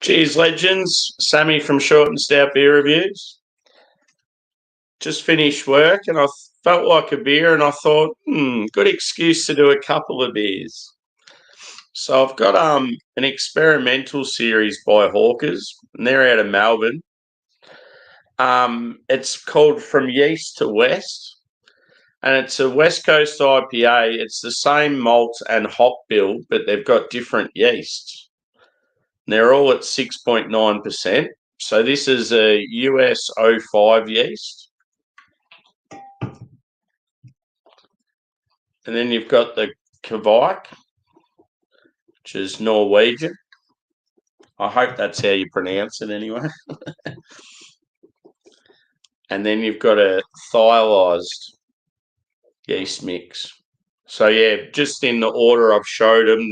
Cheers, legends. Sammy from Short and Stout Beer Reviews. Just finished work and I felt like a beer and I thought, good excuse to do a couple of beers. So I've got an experimental series by Hawkers, and they're out of Melbourne. It's called From Yeast to West, and it's a West Coast IPA. It's the same malt and hop bill, but they've got different yeasts. They're all at 6.9%. So this is a US 05 yeast. And then you've got the Kvike, which is Norwegian. I hope that's how you pronounce it anyway. And then you've got a thiolized yeast mix. So yeah, just in the order I've showed them,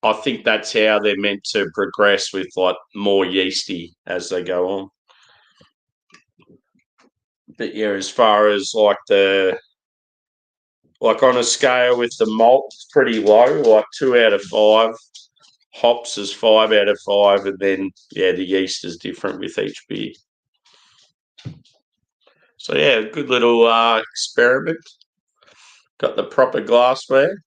I think that's how they're meant to progress with like more yeasty as they go on. But yeah, as far as like on a scale with the malt, it's pretty low, like 2 out of 5. Hops is 5 out of 5, and then yeah, the yeast is different with each beer. So yeah, good little experiment. Got the proper glassware.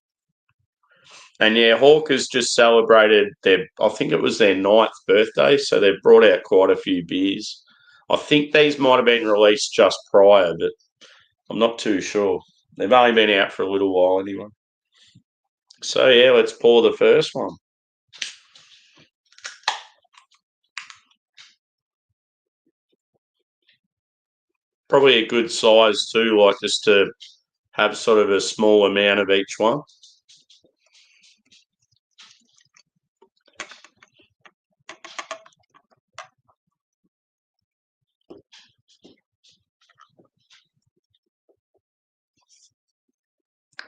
And yeah, Hawkers just celebrated I think it was their 9th birthday, so they've brought out quite a few beers. I think these might have been released just prior, but I'm not too sure. They've only been out for a little while anyway. So yeah, let's pour the first one. Probably a good size too, like just to have sort of a small amount of each one.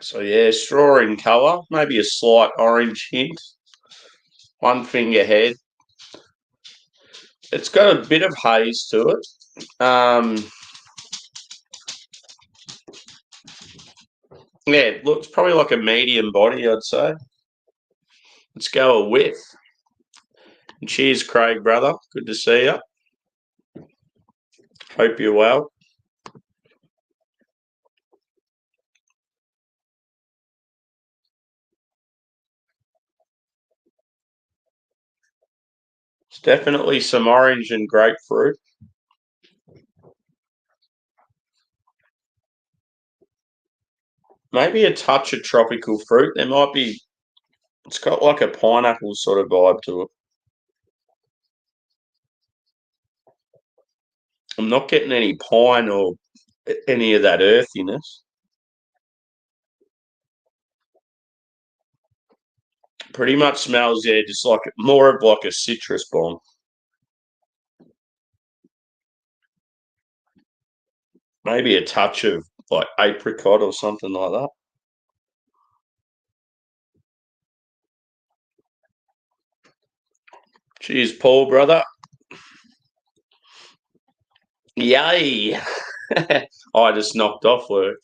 So yeah, straw in colour, maybe a slight orange hint. 1 finger head. It's got a bit of haze to it. Yeah, it looks probably like a medium body, I'd say. Let's go a whiff. And cheers, Craig, brother. Good to see you. Hope you're well. It's definitely some orange and grapefruit. Maybe a touch of tropical fruit. There might be, it's got like a pineapple sort of vibe to it. I'm not getting any pine or any of that earthiness. Pretty much smells, yeah, just like more of like a citrus bomb. Maybe a touch of like apricot or something like that. Cheers, Paul, brother. Yay. I just knocked off work.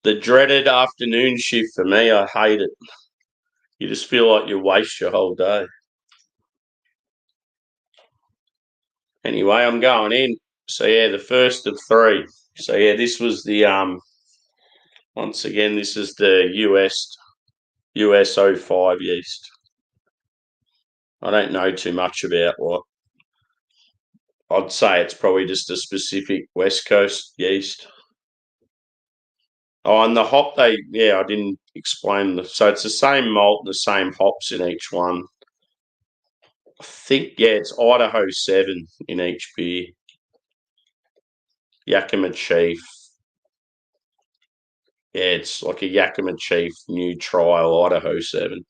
The dreaded afternoon shift for me, I hate it. You just feel like you waste your whole day. Anyway, I'm going in. So yeah, the first of 3. So yeah, this was the once again, this is the US 05 yeast. I don't know too much about what. I'd say it's probably just a specific West Coast yeast. Oh, and the hop, I didn't explain. So it's the same malt and the same hops in each one. I think, yeah, it's Idaho 7 in each beer. Yakima Chief. Yeah, it's like a Yakima Chief new trial Idaho 7.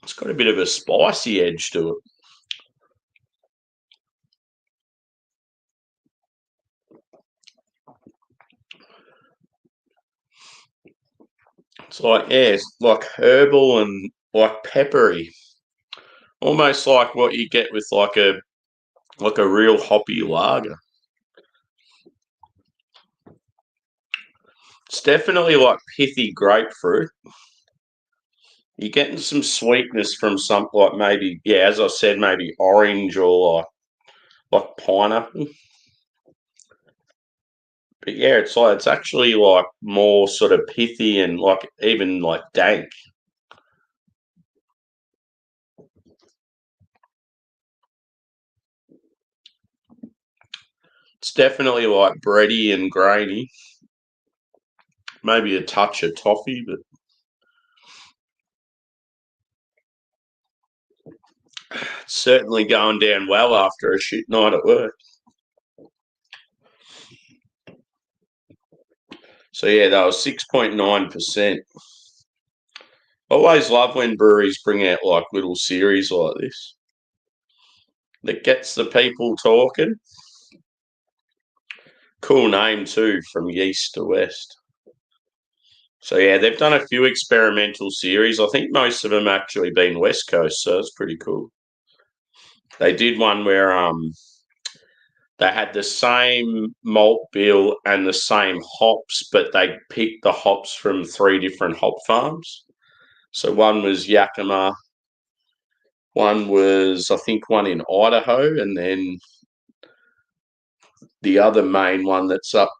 It's got a bit of a spicy edge to it. It's like, yeah, it's like herbal and like peppery. Almost like what you get with like a real hoppy lager. It's definitely like pithy grapefruit. You're getting some sweetness from some, like maybe, yeah, as I said, maybe orange or like pineapple. But yeah, it's actually like more sort of pithy and like even like dank. It's definitely like bready and grainy. Maybe a touch of toffee, but it's certainly going down well after a shit night at work. So yeah, that was 6.9%. Always love when breweries bring out like little series like this that gets the people talking. Cool name too, from yeast to west. So yeah, they've done a few experimental series. I think most of them actually been West Coast, so it's pretty cool. They did one where they had the same malt bill and the same hops, but they picked the hops from 3 different hop farms. So one was Yakima, one was I think one in Idaho, and then the other main one that's up,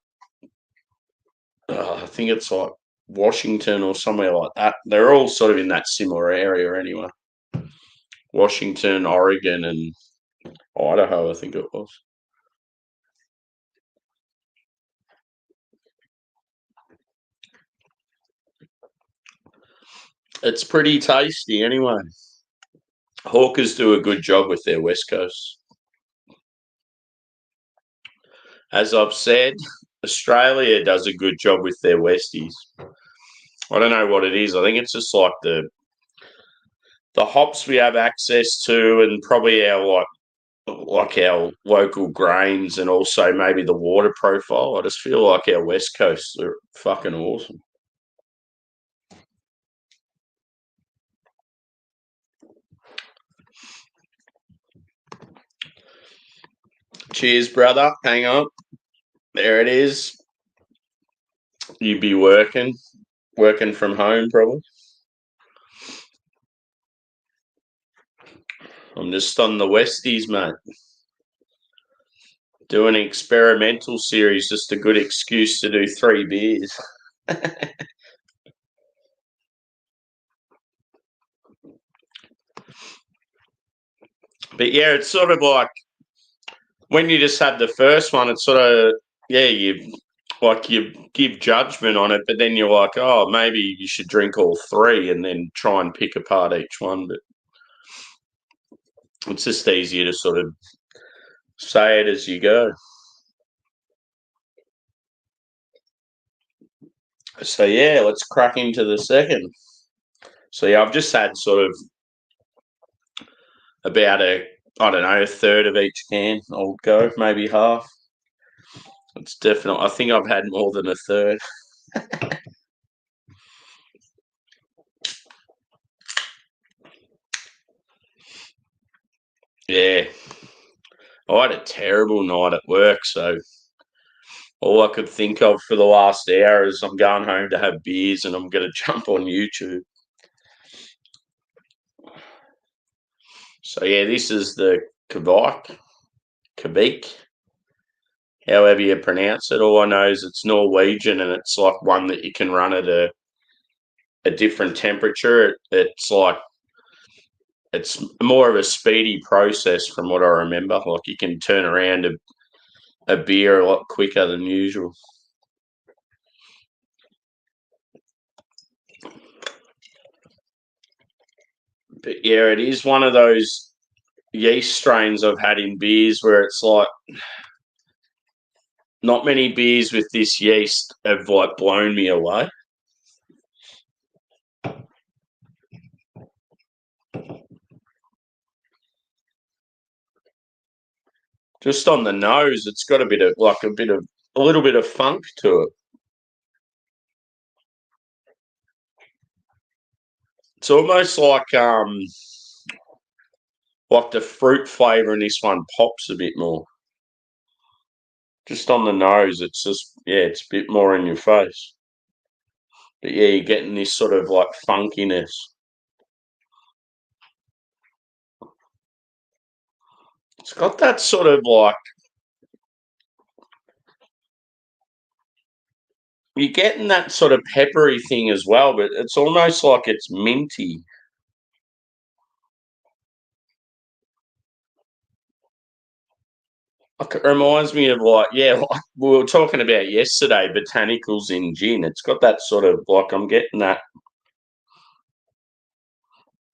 I think it's like Washington or somewhere like that. They're all sort of in that similar area anyway. Washington, Oregon, and Idaho, I think it was. It's pretty tasty anyway. Hawkers do a good job with their West Coast. As I've said, Australia does a good job with their Westies. I don't know what it is. I think it's just like the hops we have access to, and probably our like our local grains, and also maybe the water profile. I just feel like our West Coasts are fucking awesome. Cheers, brother. Hang on. There it is. You be working from home, probably. I'm just on the Westies, mate. Doing an experimental series, just a good excuse to do 3 beers. But yeah, it's sort of like when you just have the first one, it's sort of, yeah, you give judgment on it, but then you're like, oh, maybe you should drink all three and then try and pick apart each one. But it's just easier to sort of say it as you go. So yeah, let's crack into the second. So yeah, I've just had sort of about I don't know, a third of each can. I'll go, maybe half. It's definitely. I think I've had more than a third. Yeah, I had a terrible night at work, so all I could think of for the last hour is I'm going home to have beers and I'm going to jump on YouTube. So yeah, this is the Quebec, however you pronounce it. All I know is it's Norwegian and it's like one that you can run at a different temperature. It's more of a speedy process from what I remember. Like you can turn around a beer a lot quicker than usual. But yeah, it is one of those yeast strains I've had in beers where it's like not many beers with this yeast have like blown me away. Just on the nose, it's got a little bit of funk to it. It's almost like Like the fruit flavour in this one pops a bit more. Just on the nose, it's just, yeah, it's a bit more in your face. But yeah, you're getting this sort of like funkiness. It's got that sort of like, you're getting that sort of peppery thing as well, but it's almost like it's minty. Like it reminds me of like, yeah, like we were talking about yesterday, botanicals in gin. It's got that sort of like, I'm getting that,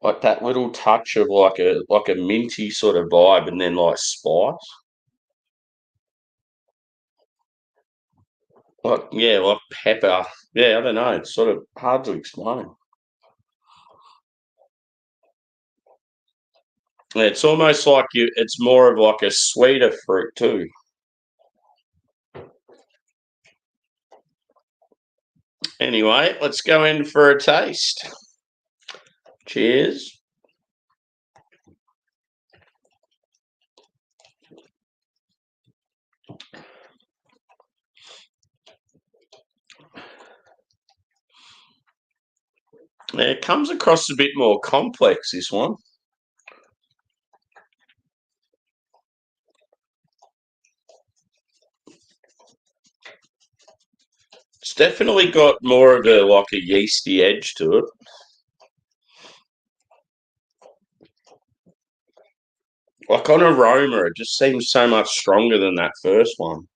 like that little touch of like a minty sort of vibe, and then like spice. Like, yeah, like pepper. Yeah, I don't know. It's sort of hard to explain. Yeah, it's almost like it's more of like a sweeter fruit too. Anyway, let's go in for a taste. Cheers. Yeah, it comes across a bit more complex, this one. It's definitely got more of a like a yeasty edge to it. Like on aroma, it just seems so much stronger than that first one.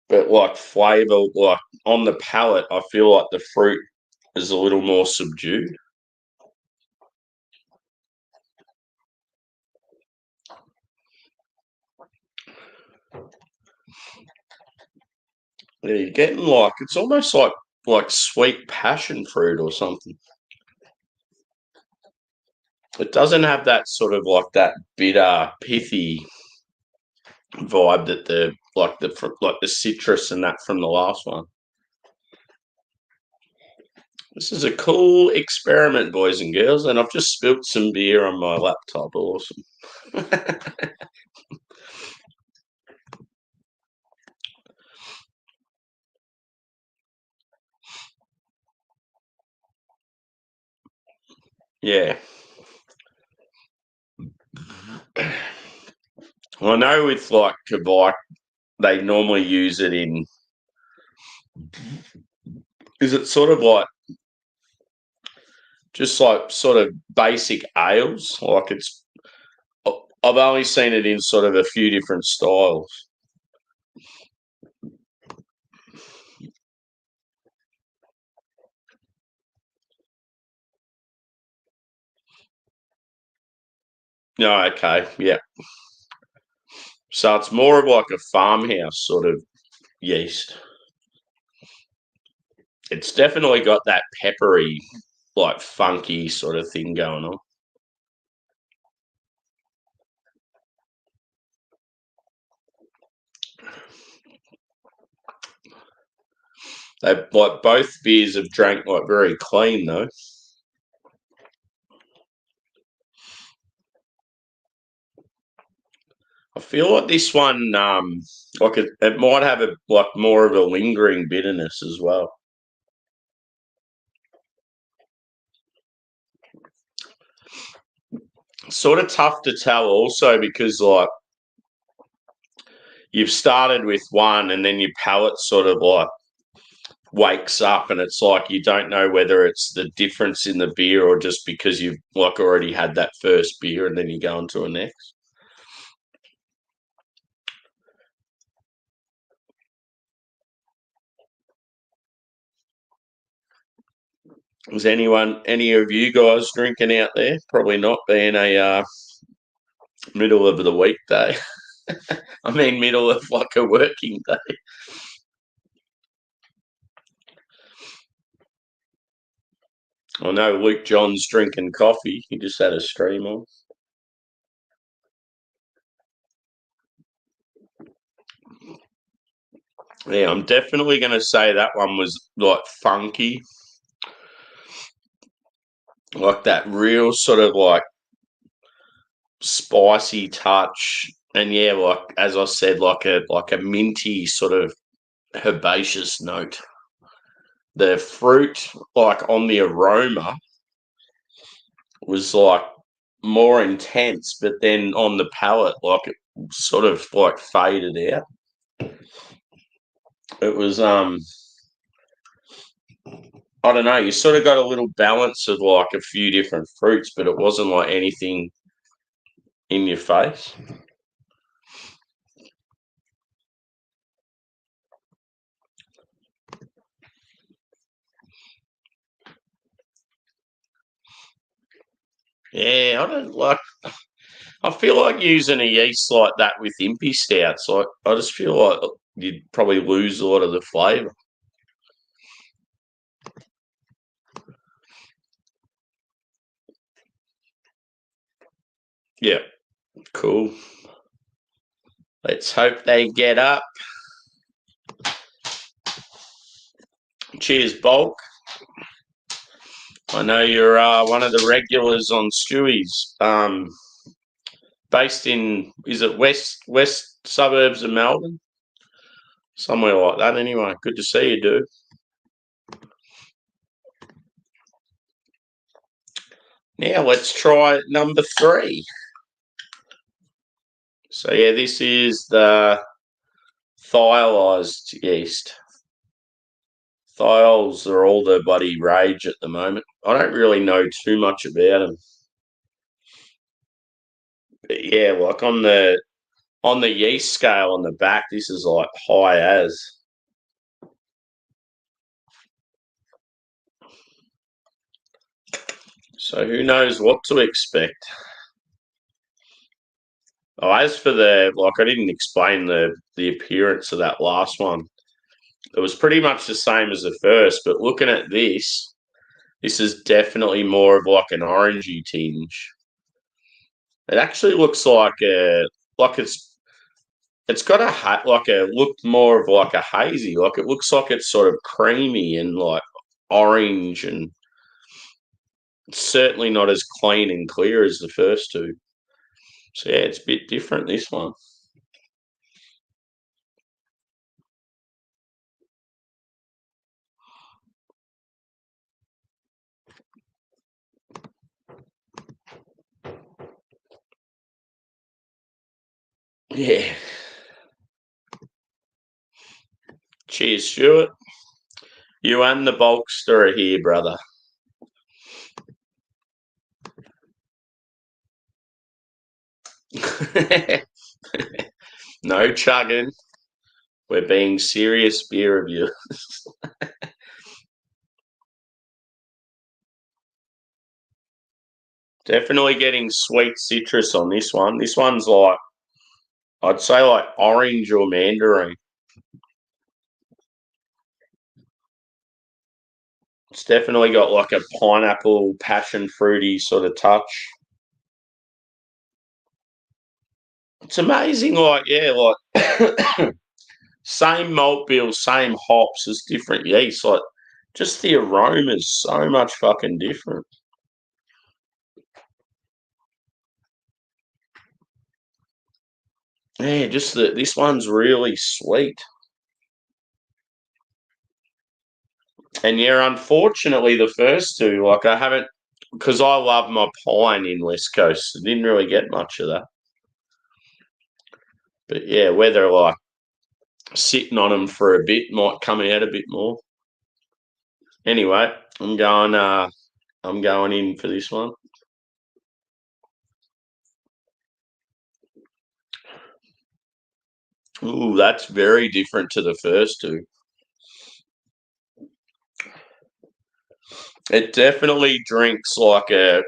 But like flavour, like on the palate, I feel like the fruit is a little more subdued. Yeah, you're getting like, it's almost like sweet passion fruit or something. It doesn't have that sort of like that bitter, pithy vibe that like the citrus and that from the last one. This is a cool experiment, boys and girls, and I've just spilt some beer on my laptop. Awesome. Yeah. I know with like Kavik, they normally use it in. Is it sort of like just like sort of basic ales? Like it's. I've only seen it in sort of a few different styles. No, okay, yeah. So it's more of like a farmhouse sort of yeast. It's definitely got that peppery, like funky sort of thing going on. They like both beers have drank like very clean though. I feel like this one, like it might have a like more of a lingering bitterness as well. Sort of tough to tell also because like you've started with one and then your palate sort of like wakes up and it's like you don't know whether it's the difference in the beer or just because you've like already had that first beer and then you go into a next. Is any of you guys drinking out there? Probably not, being a middle of the weekday. I mean, middle of like a working day. I know Luke John's drinking coffee. He just had a stream on. Yeah, I'm definitely going to say that one was like funky, like that real sort of like spicy touch, and yeah, like as I said, like a minty sort of herbaceous note. The fruit, like on the aroma, was like more intense, but then on the palate, like it sort of like faded out. It was I don't know, you sort of got a little balance of like a few different fruits, but it wasn't like anything in your face. Yeah, I don't like. I feel like using a yeast like that with impy stouts. Like I just feel like you'd probably lose a lot of the flavour. Yeah, cool. Let's hope they get up. Cheers, Bulk. I know you're one of the regulars on Stewie's. Based in, is it west suburbs of Melbourne? Somewhere like that. Anyway, good to see you, dude. Now let's try number 3. So yeah, this is the thiolized yeast. Thiols are all the bloody rage at the moment. I don't really know too much about them. But yeah, like on the yeast scale on the back, this is like high as. So who knows what to expect. Oh, as for I didn't explain the appearance of that last one. It was pretty much the same as the first, but looking at this is definitely more of like an orangey tinge. It actually looks like it's got like a look more of like a hazy. Like it looks like it's sort of creamy and like orange, and certainly not as clean and clear as the first two. So yeah, it's a bit different, this one. Yeah. Cheers, Stuart. You and the Bulkster are here, brother. No chugging. We're being serious beer reviewers. Definitely getting sweet citrus on this one. This one's like, I'd say like orange or mandarin. It's definitely got like a pineapple, passion fruity sort of touch. It's amazing, like, yeah, like same malt bill, same hops as different yeast. Like, just the aroma is so much fucking different. Yeah, just this one's really sweet. And yeah, unfortunately, the first two, like, I haven't, because I love my pine in West Coast. I didn't really get much of that. But yeah, whether like sitting on them for a bit might come out a bit more. Anyway, I'm going in for this one. Ooh, that's very different to the first two. It definitely drinks like a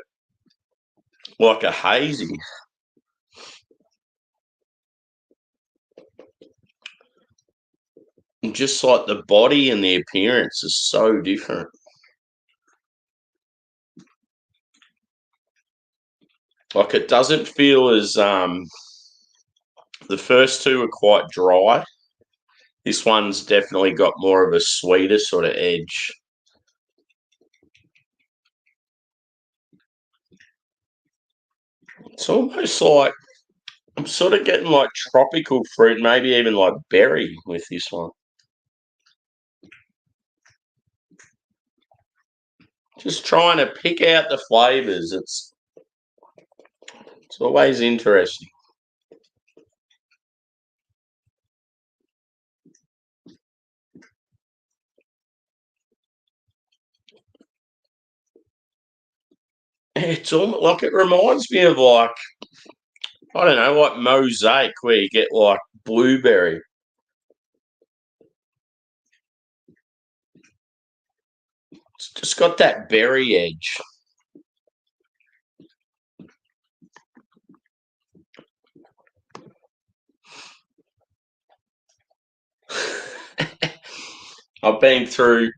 hazy. And just like the body and the appearance is so different. Like it doesn't feel as the first two are quite dry. This one's definitely got more of a sweeter sort of edge. It's almost like I'm sort of getting like tropical fruit, maybe even like berry with this one. Just trying to pick out the flavours. It's always interesting. It's almost like it reminds me of like I don't know, like mosaic where you get like blueberry. It's just got that berry edge. I've been through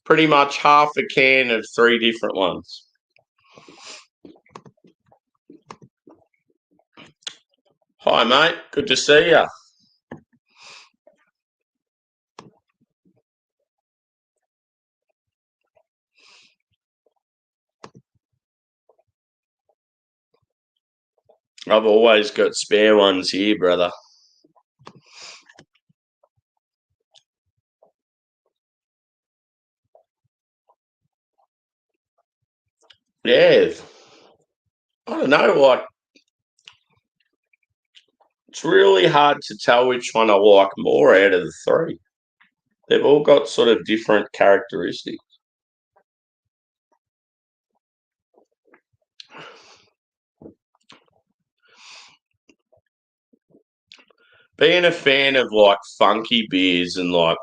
pretty much half a can of three different ones. Hi, mate. Good to see you. I've always got spare ones here, brother. Yeah. I don't know, like, it's really hard to tell which one I like more out of the three. They've all got sort of different characteristics. Being a fan of like funky beers and like,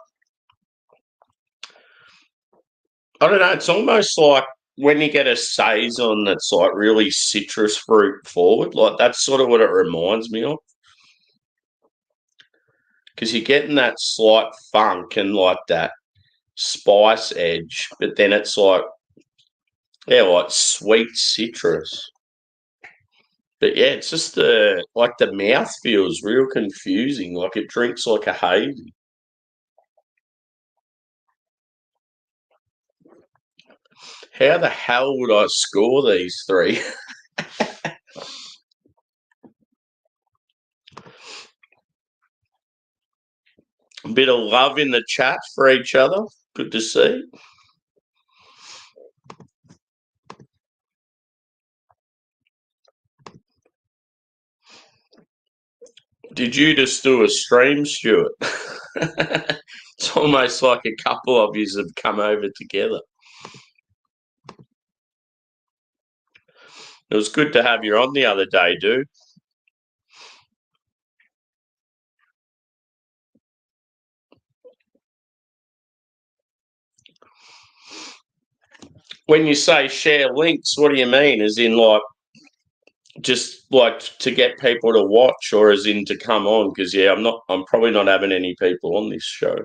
I don't know, it's almost like when you get a saison that's like really citrus fruit forward, like that's sort of what it reminds me of. Because you're getting that slight funk and like that spice edge, but then it's like, yeah, like sweet citrus. But yeah, it's just the mouth feels real confusing. Like it drinks like a hazy. How the hell would I score these three? A bit of love in the chat for each other. Good to see. Did you just do a stream, Stuart? It's almost like a couple of yous have come over together. It was good to have you on the other day, dude. When you say share links, what do you mean? As in, like, just like to get people to watch, or as in to come on? Because yeah, I'm probably not having any people on this show.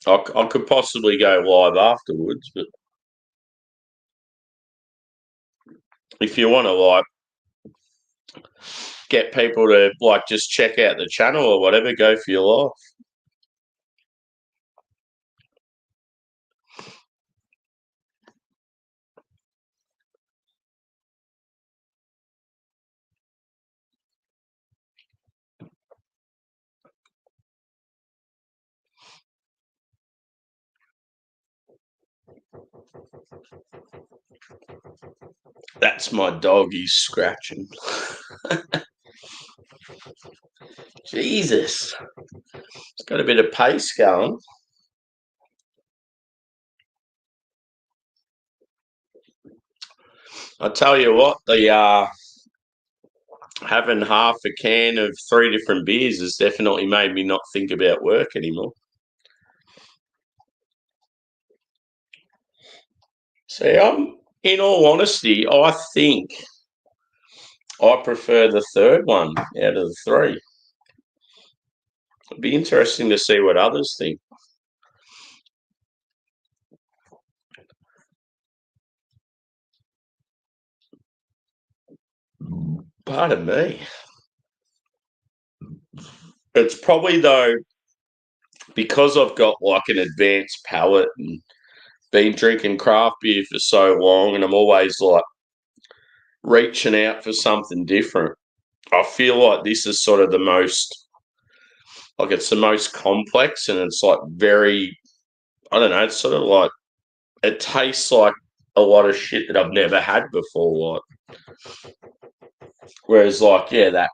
I could possibly go live afterwards, but if you want to like get people to like just check out the channel or whatever, go for your life. That's my dog. He's scratching. Jesus, it's got a bit of pace going. I tell you what, the having half a can of three different beers has definitely made me not think about work anymore. See, in all honesty, I think I prefer the third one out of the three. It'd be interesting to see what others think. Pardon me. It's probably though because I've got like an advanced palate and been drinking craft beer for so long, and I'm always like reaching out for something different. I feel like this is sort of the most, like it's the most complex, and it's like very, I don't know, it's sort of like, it tastes like a lot of shit that I've never had before. Like, whereas, like, yeah,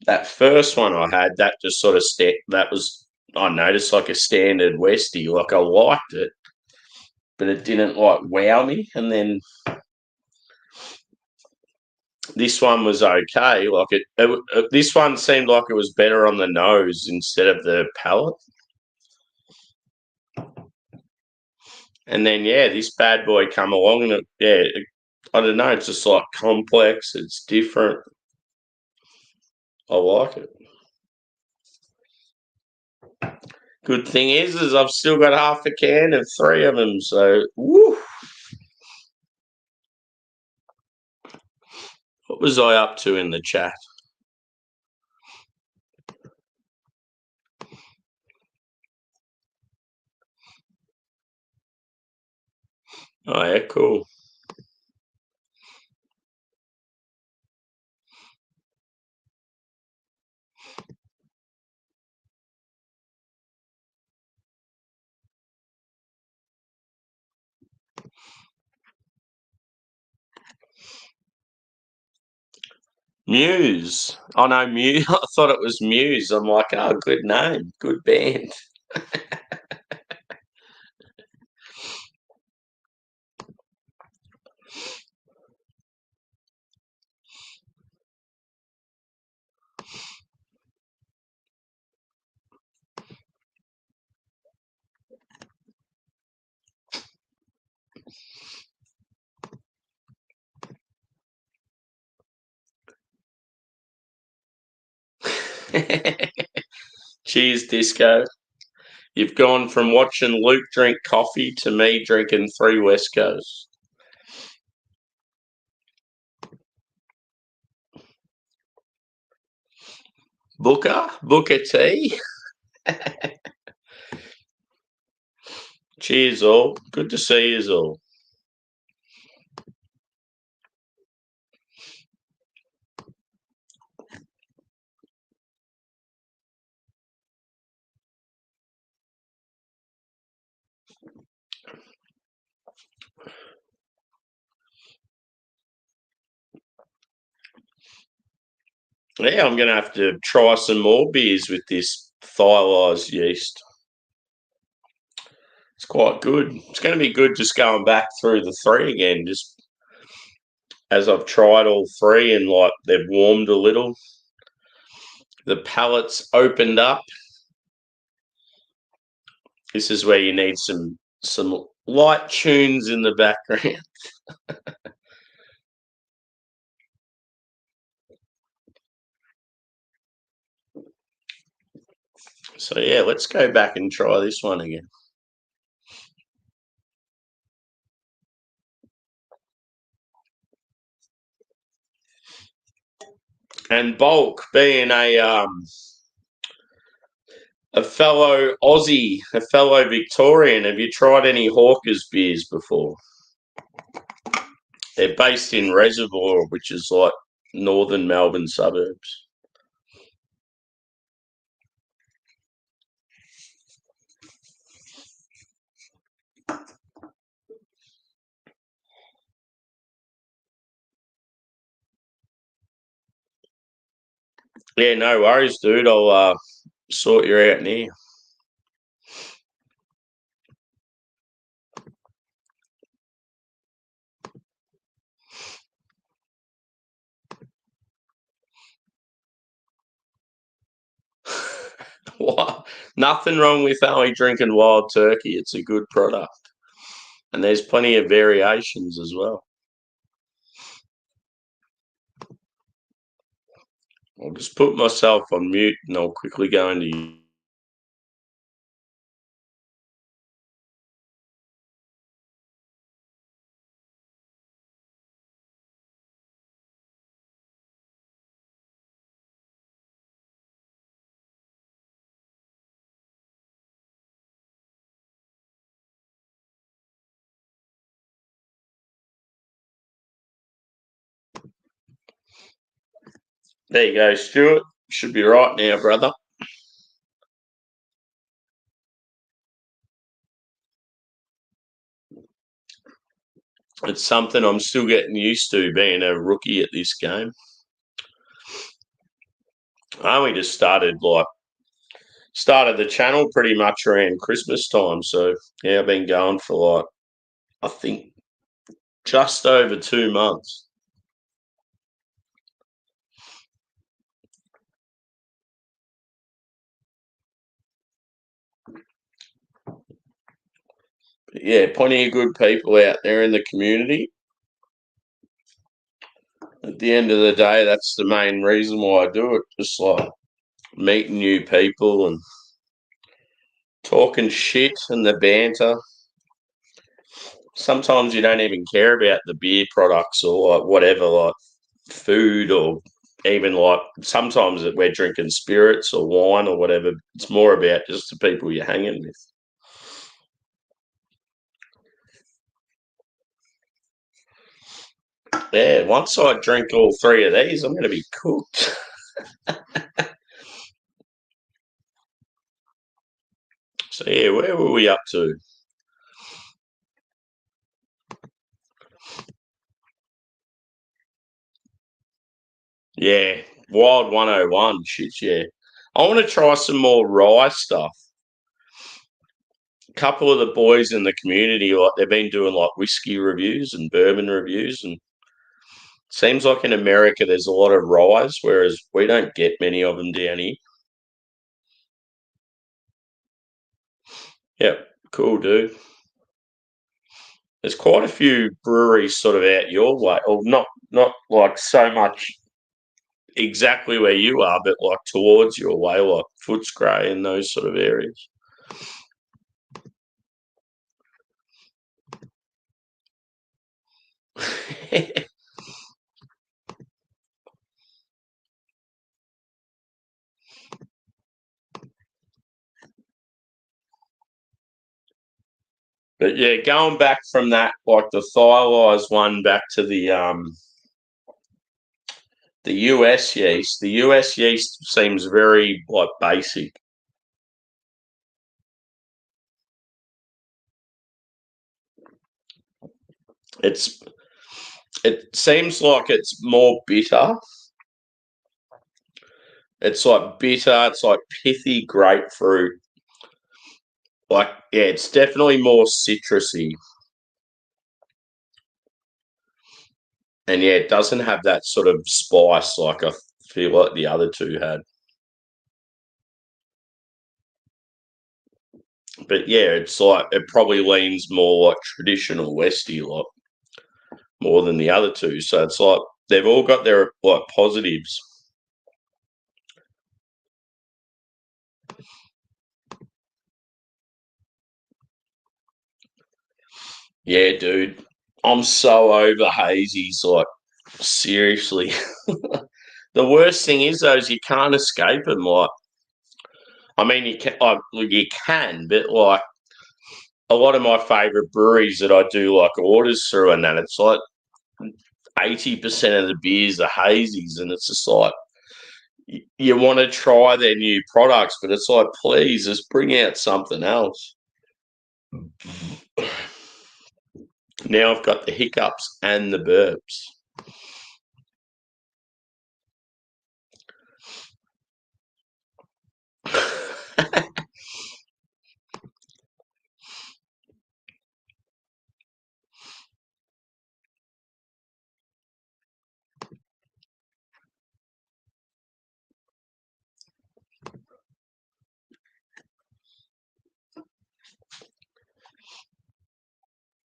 that first one I had, that just sort of that was, I noticed, like a standard Westie. Like I liked it, but it didn't like wow me. And then this one was okay. Like this one seemed like it was better on the nose instead of the palate. And then yeah, this bad boy come along, and I don't know. It's just like complex. It's different. I like it. Good thing is I've still got half a can of three of them. So woo. What was I up to in the chat? Oh yeah, cool. Muse. Oh no, Muse. I thought it was Muse. I'm like, oh, good name, good band. Cheers, Disco. You've gone from watching Luke drink coffee to me drinking three West Coast. Booker T. Cheers, all. Good to see you all. Yeah, I'm going to have to try some more beers with this Thylized yeast. It's quite good. It's going to be good just going back through the three again, just as I've tried all three and like they've warmed a little. The palate's opened up. This is where you need some light tunes in the background. So yeah, let's go back and try this one again. And Bulk, being a fellow Aussie, a fellow Victorian, have you tried any Hawker's beers before? They're based in Reservoir, which is like northern Melbourne suburbs. Yeah, no worries, dude. I'll sort you out near. What? Nothing wrong with only drinking wild turkey. It's a good product. And there's plenty of variations as well. I'll just put myself on mute and I'll quickly go into There you go, Stuart. Should be right now, brother. It's something I'm still getting used to being a rookie at this game. I only just started the channel pretty much around Christmas time. So yeah, I've been going for I think just over 2 months. But yeah, plenty of good people out there in the community. At the end of the day, that's the main reason why I do it. Just meeting new people and talking shit and the banter. Sometimes you don't even care about the beer products or whatever, food, or even sometimes we're drinking spirits or wine or whatever. It's more about just the people you're hanging with. Yeah, once I drink all three of these, I'm going to be cooked. So yeah, where were we up to? Yeah, Wild 101. Shit, yeah. I want to try some more rye stuff. A couple of the boys in the community, they've been doing whiskey reviews and bourbon reviews, and seems like in America there's a lot of ryes, whereas we don't get many of them down here. Yeah, cool, dude. There's quite a few breweries sort of out your way, or not like so much exactly where you are, but like towards your way, like Footscray and those sort of areas. But yeah, going back from that, like the Thylized one back to the US yeast. The US yeast seems very basic. It's it seems like it's more bitter. It's like bitter. It's like pithy grapefruit. Yeah, it's definitely more citrusy. And yeah, it doesn't have that sort of spice like I feel like the other two had. But yeah, it's like it probably leans more like traditional Westy, more than the other two. So it's like they've all got their positives. Yeah, dude. I'm so over hazies, seriously. The worst thing is though is you can't escape them. I mean, you can, but a lot of my favourite breweries that I do orders through, and that it's like 80% of the beers are hazies, and it's just like you want to try their new products, but it's like, please, just bring out something else. Now I've got the hiccups and the burps.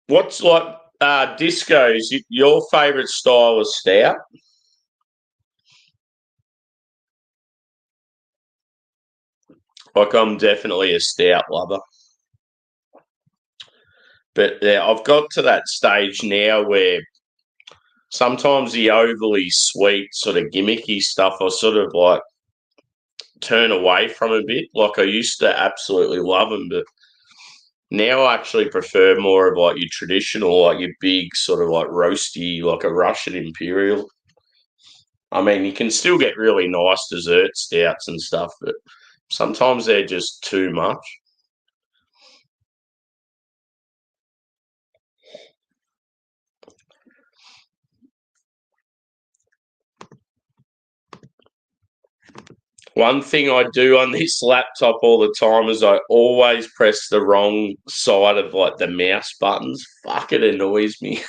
What's discos? Your favourite style of stout? I'm definitely a stout lover. But yeah, I've got to that stage now where sometimes the overly sweet, sort of gimmicky stuff, I sort of turn away from a bit. Like I used to absolutely love them, but now I actually prefer more of your traditional, your big sort of roasty, like a Russian Imperial. I mean, you can still get really nice dessert stouts and stuff, but sometimes they're just too much. One thing I do on this laptop all the time is I always press the wrong side of like the mouse buttons. Fuck, it annoys me.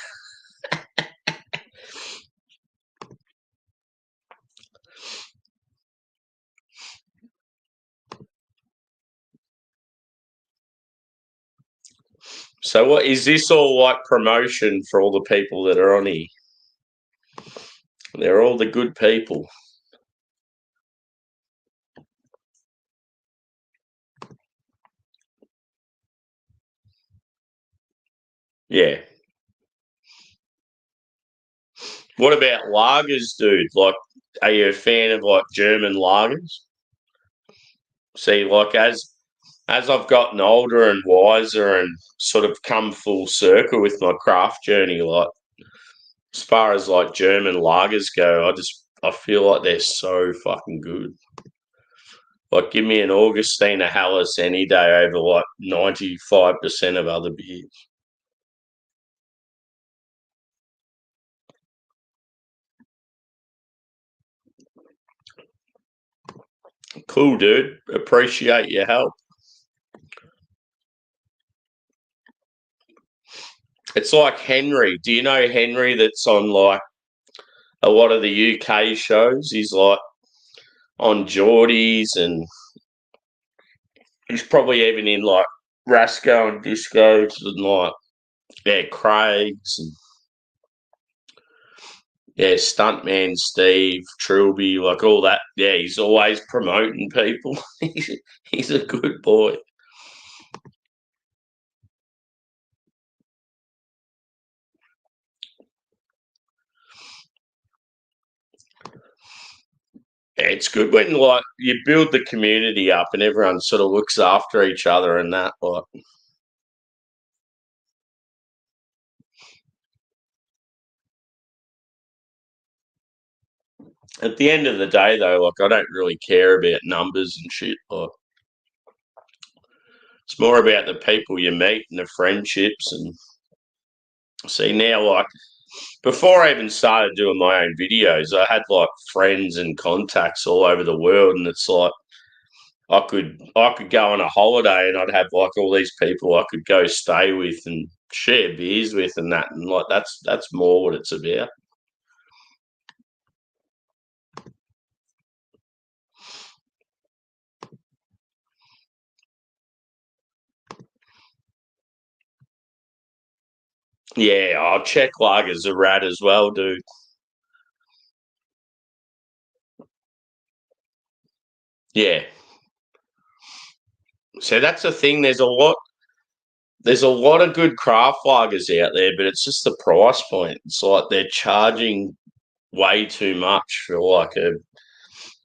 So what is this all like promotion for all the people that are on here? They're all the good people. Yeah. What about lagers, dude? Like, are you a fan of like German lagers? See, like as I've gotten older and wiser and sort of come full circle with my craft journey, like as far as like German lagers go, I feel like they're so fucking good. Like, give me an Augustina Helles any day over like 95% of other beers. Cool, dude. Appreciate your help. It's like Henry. Do you know Henry that's on like a lot of the UK shows? He's like on Geordie's and he's probably even in like Rasco and Discos and like, yeah, Craig's and yeah, Stuntman Steve, Trilby, like all that. Yeah, he's always promoting people. He's a good boy. Yeah, it's good when like you build the community up and everyone sort of looks after each other and that. Like, at the end of the day, though, like I don't really care about numbers and shit. Like, it's more about the people you meet and the friendships. And see now, like before I even started doing my own videos, I had like friends and contacts all over the world, and it's like I could go on a holiday and I'd have like all these people I could go stay with and share beers with and that, and like that's more what it's about. Yeah, I'll check lagers are rad as well, dude. Yeah. So that's the thing. There's a lot of good craft lagers out there, but it's just the price point. It's like they're charging way too much for like a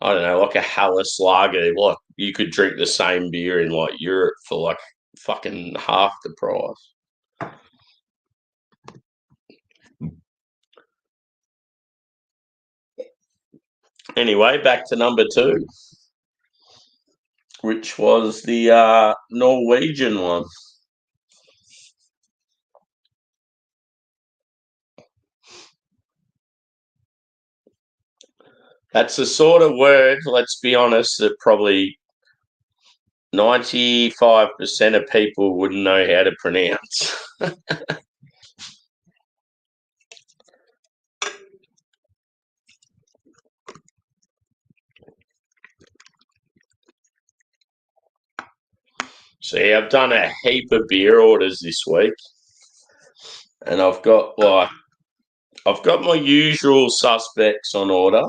I don't know, like a Hallis lager. Like you could drink the same beer in like Europe for like fucking half the price. Anyway, back to number two, which was the Norwegian one. That's the sort of word, let's be honest, that probably 95% of people wouldn't know how to pronounce. So yeah, I've done a heap of beer orders this week, and I've got my usual suspects on order.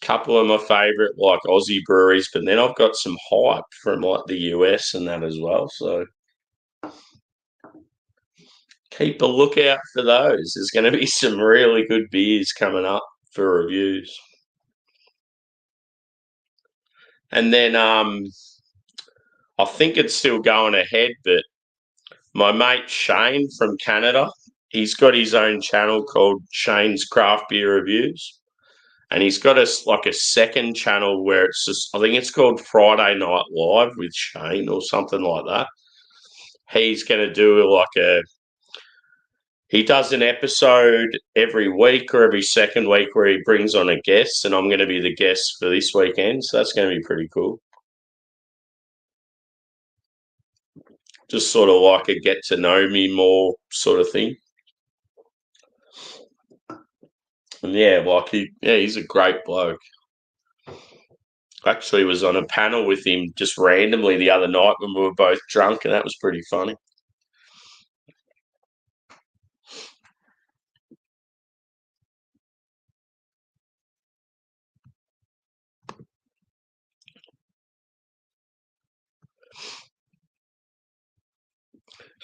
Couple of my favourite like Aussie breweries, but then I've got some hype from like the US and that as well. So keep a lookout for those. There's going to be some really good beers coming up for reviews. And then I think it's still going ahead, but my mate Shane from Canada, he's got his own channel called Shane's Craft Beer Reviews. and he's got like a second channel where it's just, I think it's called Friday Night Live with Shane or something like that. He's going to do he does an episode every week or every second week where he brings on a guest, and I'm going to be the guest for this weekend, so that's going to be pretty cool. Just sort of like a get to know me more sort of thing. And yeah, like he's a great bloke. Actually was on a panel with him just randomly the other night when we were both drunk, and that was pretty funny.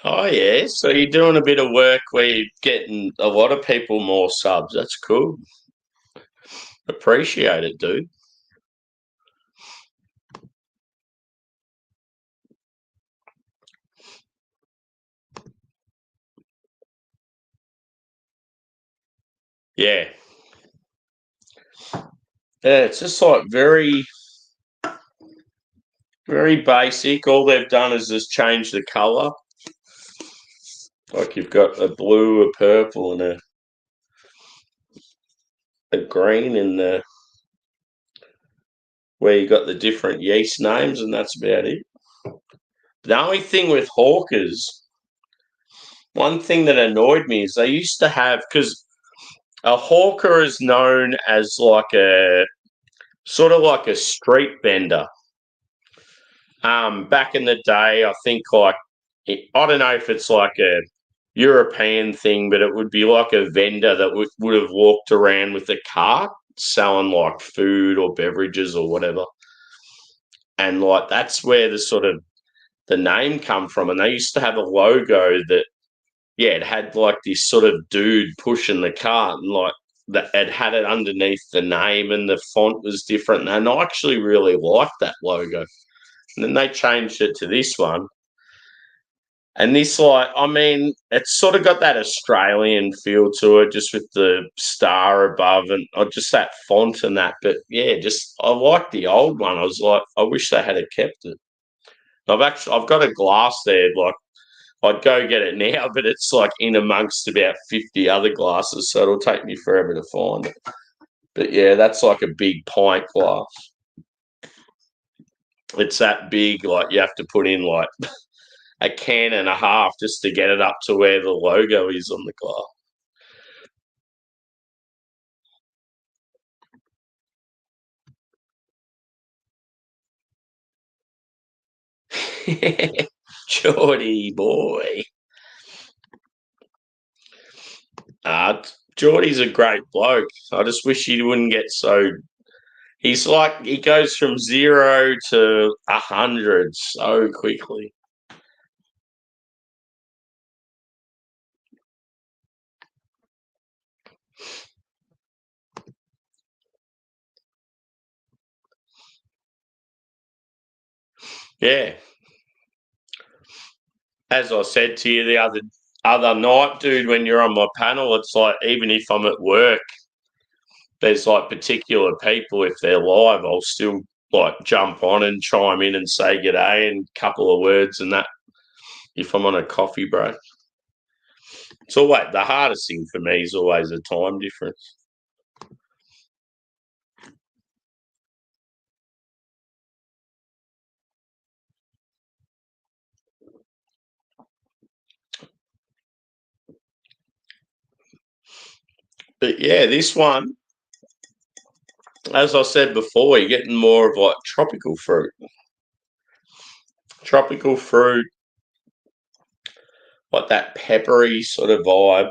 Oh yeah, so you're doing a bit of work where you're getting a lot of people more subs. That's cool. Appreciate it, dude. Yeah. Yeah, it's just like very, very basic. All they've done is just change the colour. Like you've got a blue, a purple, and a green in the where you got the different yeast names, and that's about it. The only thing with hawkers, one thing that annoyed me is they used to have, because a hawker is known as like a sort of like a street vendor. Back in the day, I think like I don't know if it's like a European thing, but it would be like a vendor that would have walked around with a cart selling like food or beverages or whatever. And like that's where the name come from. And they used to have a logo that, yeah, it had like this sort of dude pushing the cart, and like that it had it underneath the name, and the font was different. And I actually really liked that logo. And then they changed it to this one. And this, like, I mean, it's sort of got that Australian feel to it, just with the star above and just that font and that. But yeah, just I like the old one. I was like, I wish they had kept it. I've got a glass there. Like, I'd go get it now, but it's like in amongst about 50 other glasses, so it'll take me forever to find it. But yeah, that's like a big pint glass. It's that big, like you have to put in like a can and a half just to get it up to where the logo is on the glass. Geordie boy. Geordie's a great bloke. I just wish he wouldn't get so. He's like he goes from 0 to 100 so quickly. Yeah, as I said to you the other night, dude, when you're on my panel, it's like even if I'm at work, there's like particular people, if they're live, I'll still like jump on and chime in and say g'day and a couple of words and that if I'm on a coffee break. It's always the hardest thing for me is always the time difference. But yeah, this one, as I said before, you're getting more of like tropical fruit. Tropical fruit, like that peppery sort of vibe.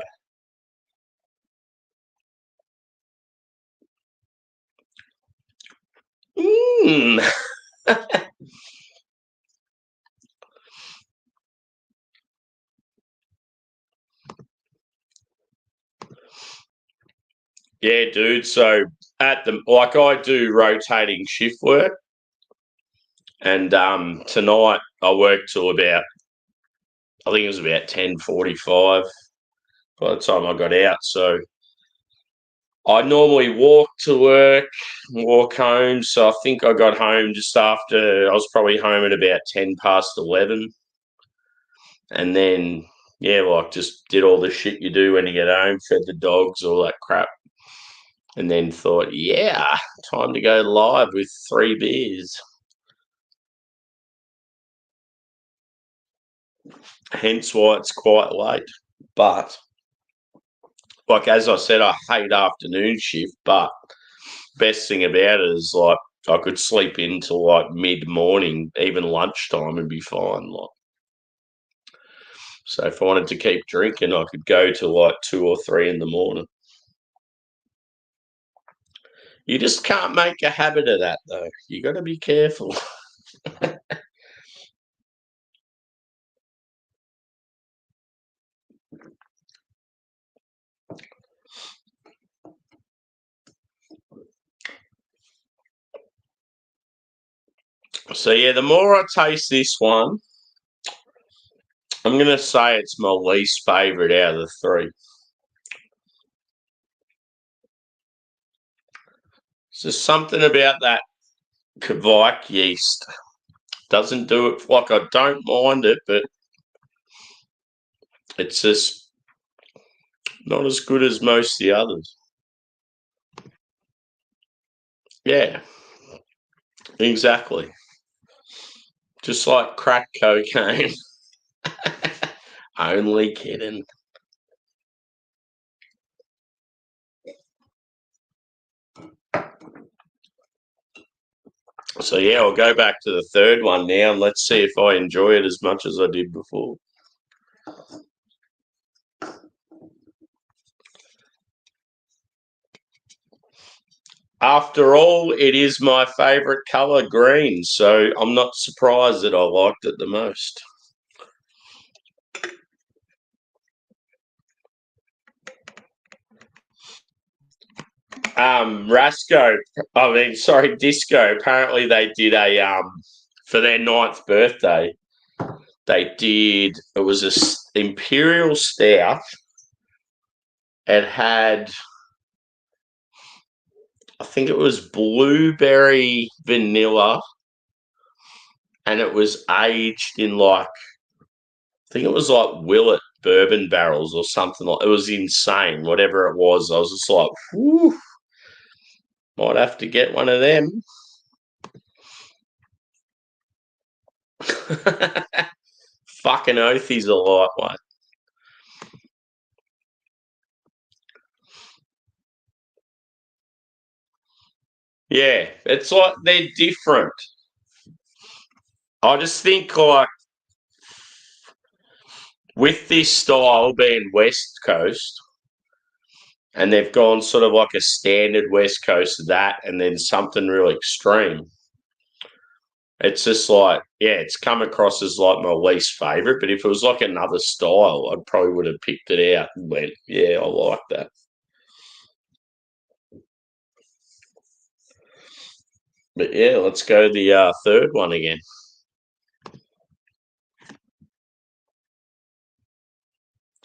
Mm. Yeah, dude. So at the like I do rotating shift work, and tonight I worked till about I think it was about 10:45 by the time I got out. So I normally walk to work, walk home. So I think I got home just after, I was probably home at about 10 past 11. And then, yeah, like just did all the shit you do when you get home, fed the dogs, all that crap. And then thought, yeah, time to go live with 3 beers. Hence why it's quite late. But, like, as I said, I hate afternoon shift, but best thing about it is, like, I could sleep into, like, mid-morning, even lunchtime and be fine. Like, so if I wanted to keep drinking, I could go to, like, 2 or 3 in the morning. You just can't make a habit of that, though. You got to be careful. So, yeah, the more I taste this one, I'm going to say it's my least favourite out of the 3. There's something about that Kvike yeast. Doesn't do it, like, I don't mind it, but it's just not as good as most of the others. Yeah, exactly. Just like crack cocaine. Only kidding. So, yeah, I'll go back to the 3rd one now and let's see if I enjoy it as much as I did before. After all, it is my favourite colour, green, so I'm not surprised that I liked it the most. Disco. Apparently they did for their 9th birthday, they did, it was a imperial stout. It had, I think it was blueberry vanilla, and it was aged in, like, I think it was like Willet bourbon barrels or something. Like, it was insane. Whatever it was, I was just like, whew, might have to get one of them. Fucking oath, he's a lightweight. Yeah, it's like they're different. I just think, like, with this style being West Coast, and they've gone sort of like a standard West Coast of that, and then something really extreme. It's just like, yeah, it's come across as like my least favorite. But if it was like another style, I probably would have picked it out and went, yeah, I like that. But yeah, let's go the 3rd one again.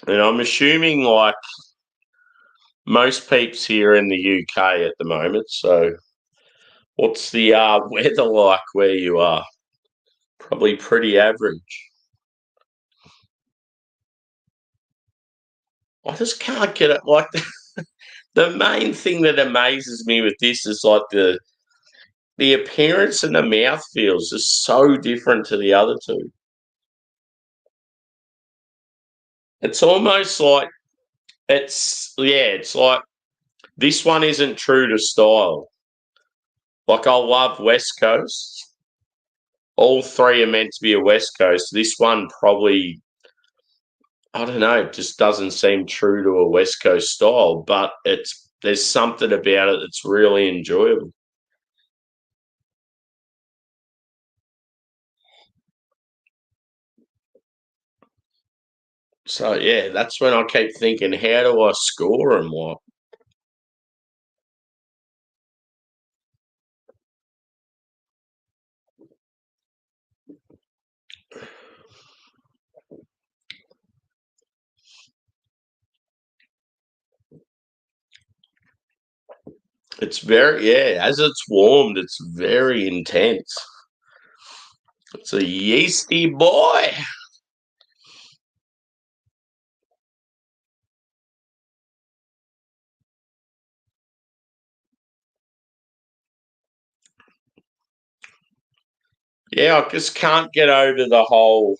And I'm assuming, like, most peeps here in the UK at the moment. So, what's the weather like where you are? Probably pretty average. I just can't get it. Like, the main thing that amazes me with this is, like, the appearance and the mouth feels just so different to the other 2. It's almost like, it's like this one isn't true to style. Like, I love West Coast. All 3 are meant to be a West Coast. This one probably, I don't know, just doesn't seem true to a West Coast style, but there's something about it that's really enjoyable. So, yeah, that's when I keep thinking, how do I score and what? It's very, yeah, as it's warmed, it's very intense. It's a yeasty boy. Yeah, I just can't get over the whole.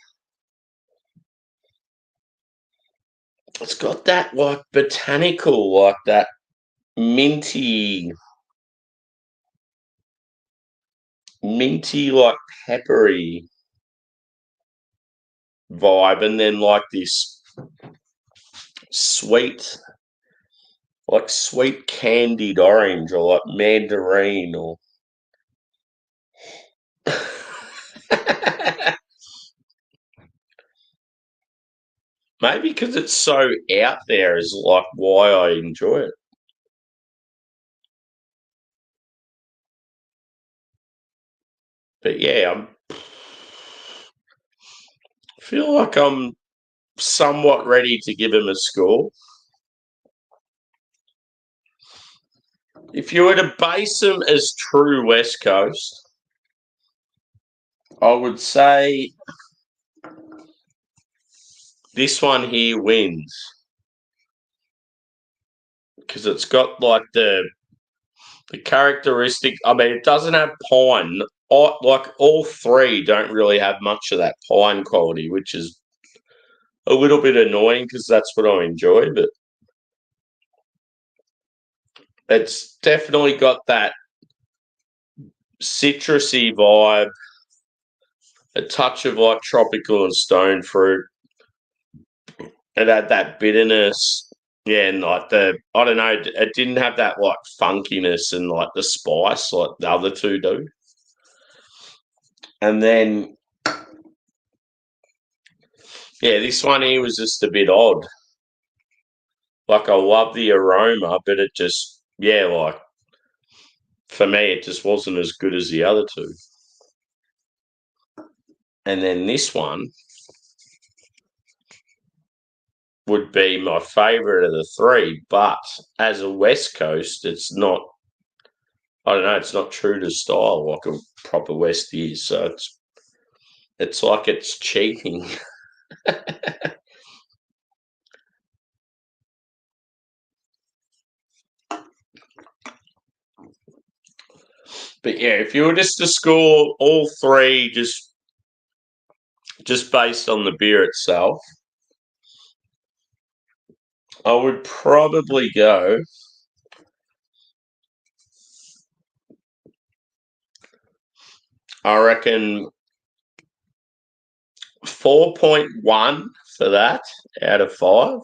It's got that like botanical, like that minty, like peppery vibe, and then like this sweet, like sweet candied orange or like mandarin or. Maybe because it's so out there is like why I enjoy it. But yeah, feel like I'm somewhat ready to give him a score. If you were to base him as true West Coast, I would say this one here wins because it's got like the characteristic. I mean, it doesn't have pine. Like all three don't really have much of that pine quality, which is a little bit annoying because that's what I enjoy. But it's definitely got that citrusy vibe, a touch of like tropical and stone fruit. It had that bitterness. Yeah, and like I don't know, it didn't have that like funkiness and like the spice like the other two do. And then, yeah, this one here was just a bit odd. Like, I love the aroma, but it just, yeah, like, for me, it just wasn't as good as the other two. And then this one would be my favourite of the three, but as a West Coast, it's not, I don't know, it's not true to style like a proper West is. So it's like it's cheating. But yeah, if you were just to score all three just based on the beer itself, I would probably go. I reckon 4.1 for that out of 5.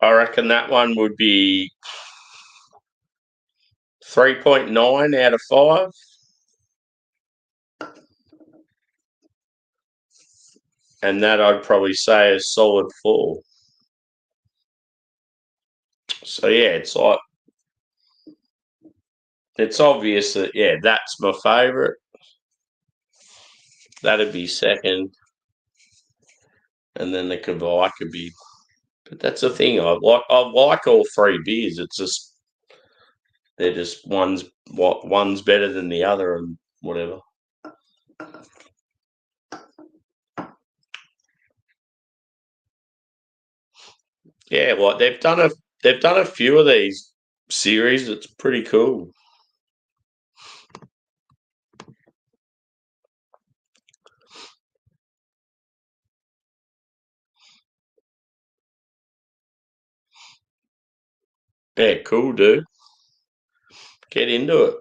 I reckon that one would be 3.9 out of 5. And that I'd probably say a solid 4. So yeah, it's like it's obvious that yeah, that's my favourite. That'd be second, and then the Kavai could be. But that's the thing. I like all three beers. It's just they're just one's better than the other and whatever. Yeah, like they've done a few of these series. It's pretty cool. Yeah, cool, dude. Get into it.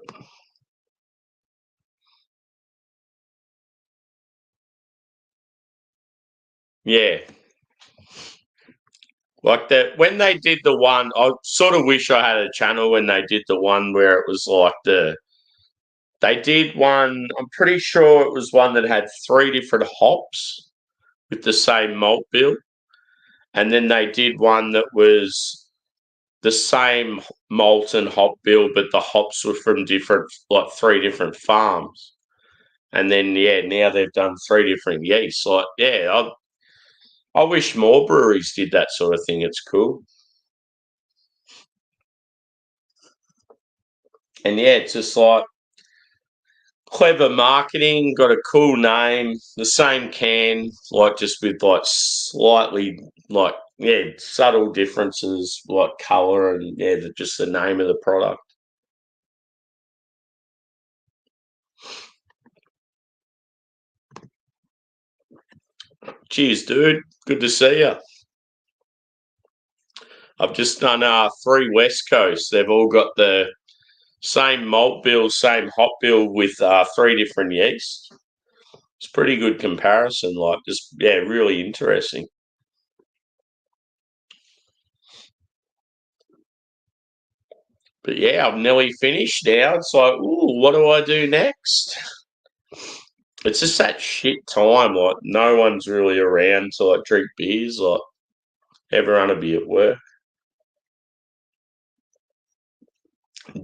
Yeah. Like that when they did the one, I sort of wish I had a channel when they did the one where it was like they did one, I'm pretty sure it was one that had three different hops with the same malt bill. And then they did one that was the same malt and hop bill, but the hops were from different, like three different farms. And then, now they've done 3 different yeasts. Like, I wish more breweries did that sort of thing. It's cool. And, it's just like clever marketing, got a cool name, the same can, like just with like slightly, like, subtle differences, like colour and, just the name of the product. Cheers, dude. Good to see you. I've just done 3 West Coast. They've all got the same malt bill, same hop bill with 3 different yeasts. It's pretty good comparison. Like, just really interesting. But I'm nearly finished now. It's like, ooh, what do I do next? It's just that shit time. Like, no one's really around to like drink beers. Like, everyone will be at work.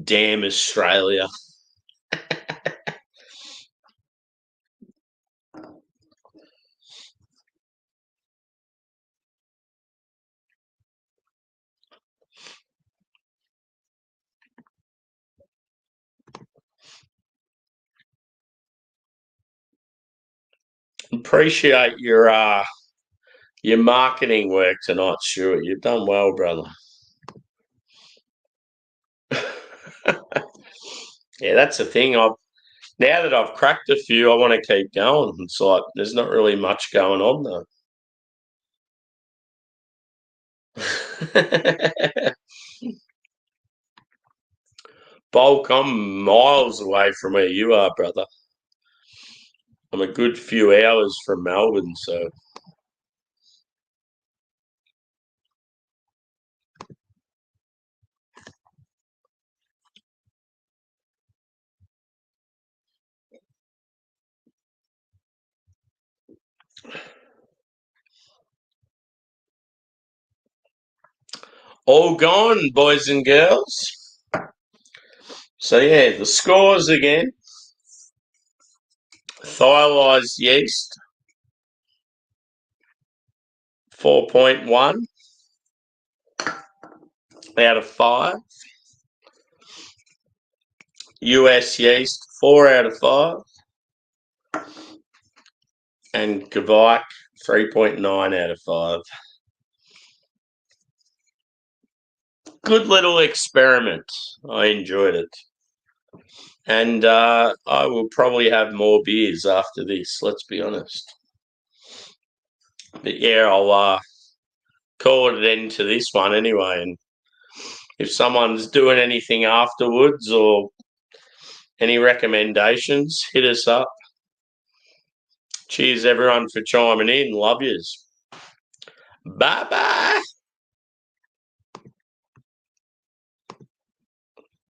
Damn Australia. Appreciate your marketing work tonight, Stuart. You've done well, brother. That's the thing. Now that I've cracked a few, I want to keep going. It's like there's not really much going on though. Bulk, I'm miles away from where you are, brother. I'm a good few hours from Melbourne, so all gone, boys and girls. So the scores again. Thylised yeast, 4.1 out of 5. US yeast, 4 out of 5. And Kvike, 3.9 out of 5. Good little experiment. I enjoyed it. And I will probably have more beers after this, let's be honest. But I'll call it an end to this one anyway. And if someone's doing anything afterwards or any recommendations, hit us up. Cheers, everyone, for chiming in. Love yous. Bye-bye.